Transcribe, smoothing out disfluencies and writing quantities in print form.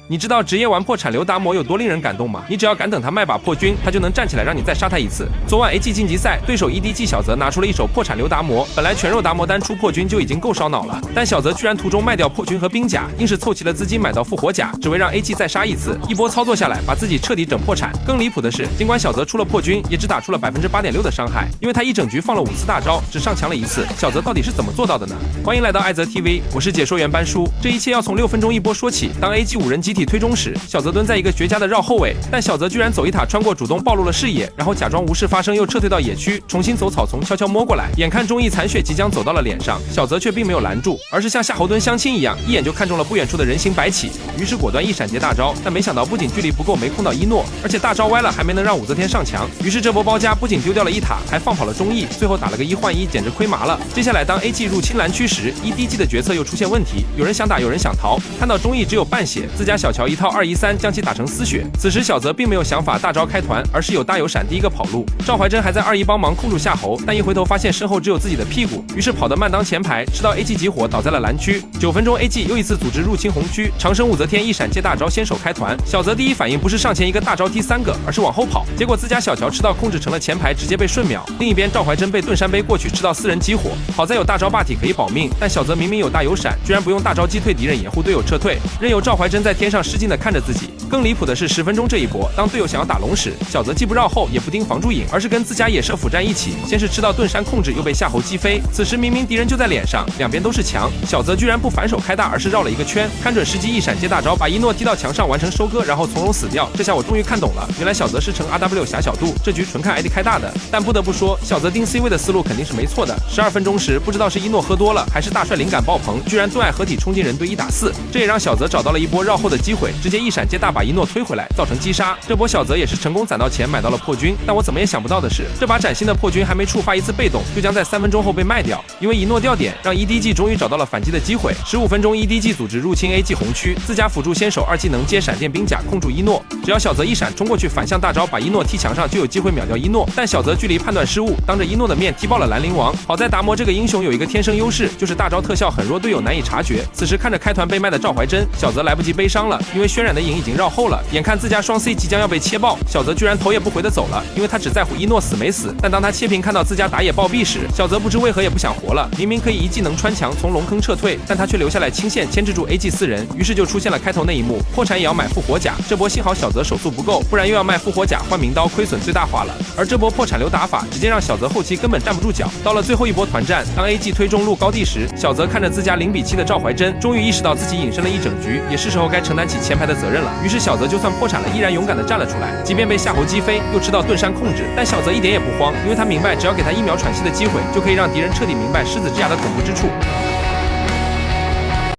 你知道职业玩破产刘达摩有多令人感动吗？你只要敢等他卖把破军，他就能站起来让你再杀他一次。昨晚 AG 晋级赛，对手 EDG 小泽拿出了一手破产刘达摩，本来全肉达摩单出破军就已经够烧脑了，但小泽居然途中卖掉破军和兵甲，硬是凑齐了资金买到复活甲，只为让 AG 再杀一次。一波操作下来，把自己彻底整破产。更离谱的是，尽管小泽出了破军，也只打出了8.6%的伤害，因为他一整局放了5次大招，只上墙了1次。小泽到底是怎么做到的呢？欢迎来到艾泽 TV， 我是解说员班叔。这一切要从6分钟一波说起。当 AG 5人集体推中时，小泽蹲在一个绝佳的绕后位，但小泽居然走一塔穿过，主动暴露了视野，然后假装无事发生，又撤退到野区，重新走草丛，悄悄摸过来。眼看中义残血即将走到了脸上，小泽却并没有拦住，而是像夏侯惇相亲一样，一眼就看中了不远处的人形白起，于是果断一闪接大招。但没想到不仅距离不够没控到一诺，而且大招歪了，还没能让武则天上墙。于是这波包夹不仅丢掉了一塔，还放跑了中义，最后打了个1换1，简直亏麻了。接下来当 AG 入侵蓝区时 ，EDG 的决策又出现问题，有人想打，有人想逃。看到中义只有半血，自家小乔一套213将其打成丝血。此时小泽并没有想法大招开团，而是有大有闪第一个跑路。赵怀真还在2-1帮忙控住夏侯，但一回头发现身后只有自己的屁股，于是跑得慢当前排，吃到 AG 集火倒在了蓝区。9分钟 AG 又一次组织入侵红区，长生武则天一闪接大招先手开团。小泽第一反应不是上前一个大招踢3个，而是往后跑，结果自家小乔吃到控制成了前排，直接被瞬秒。另一边赵怀真被盾山杯过去吃到4人集火，好在有大招霸体可以保命，但小泽明明有大有闪，居然不用大招击退敌人，掩护队友撤退，任由赵怀真在天上失禁的看着自己。更离谱的是10分钟这一波，当队友想要打龙时，小泽既不绕后也不盯防住影，而是跟自家野射辅站一起，先是吃到盾山控制，又被夏侯击飞。此时明明敌人就在脸上，两边都是墙，小泽居然不反手开大，而是绕了一个圈，看准时机一闪接大招，把一诺踢到墙上完成收割，然后从容死掉。这下我终于看懂了，原来小泽是乘 RW 狭小度，这局纯看 ID 开大的。但不得不说，小泽盯 C 位的思路肯定是没错的。12分钟时，不知道是一诺喝多了，还是大帅灵感爆棚，居然盾爱合体冲进人队1打4，这也让小泽找到了一波绕后的机会，直接一闪接大把一诺推回来，造成击杀。这波小泽也是成功攒到钱买到了破军，但我怎么也想不到的是，这把崭新的破军还没触发一次被动，就将在3分钟后被卖掉，因为一诺掉点，让 EDG 终于找到了反击的机会。15分钟 EDG 组织入侵 AG 红区，自家辅助先手2技能接闪电兵甲控住一诺，只要小泽一闪冲过去反向大招把一诺踢墙上，就有机会秒掉一诺。但小泽距离判断失误，当着一诺的面踢爆了蓝灵王。好在达摩这个英雄有一个天生优势，就是大招特效很弱，队友难以察觉。此时看着开团被卖的赵怀真，小泽来不及悲伤了，因为渲染的影已经绕后了。眼看自家双 C 即将要被切爆，小泽居然头也不回的走了，因为他只在乎一诺死没死。但当他切屏看到自家打野暴毙时，小泽不知为何也不想活了。明明可以一技能穿墙从龙坑撤退，但他却留下来清线牵制住 AG 4人，于是就出现了开头那一幕，破产也要买复活甲。这波幸好小泽手速不够，不然又要卖复活甲换名刀，亏损最大化了。而这波破产流打法直接让小泽后期根本站不住脚。到了最后一波团战，当 AG 推中路高地时，小泽看着自家0-7的赵怀真，终于意识到自己隐身了一整局，也是时候该承担起前排的责任了。于是小泽就算破产了，依然勇敢地站了出来，即便被夏侯击飞，又吃到盾山控制，但小泽一点也不慌，因为他明白只要给他1秒喘息的机会，就可以让敌人彻底明白狮子之牙的恐怖之处。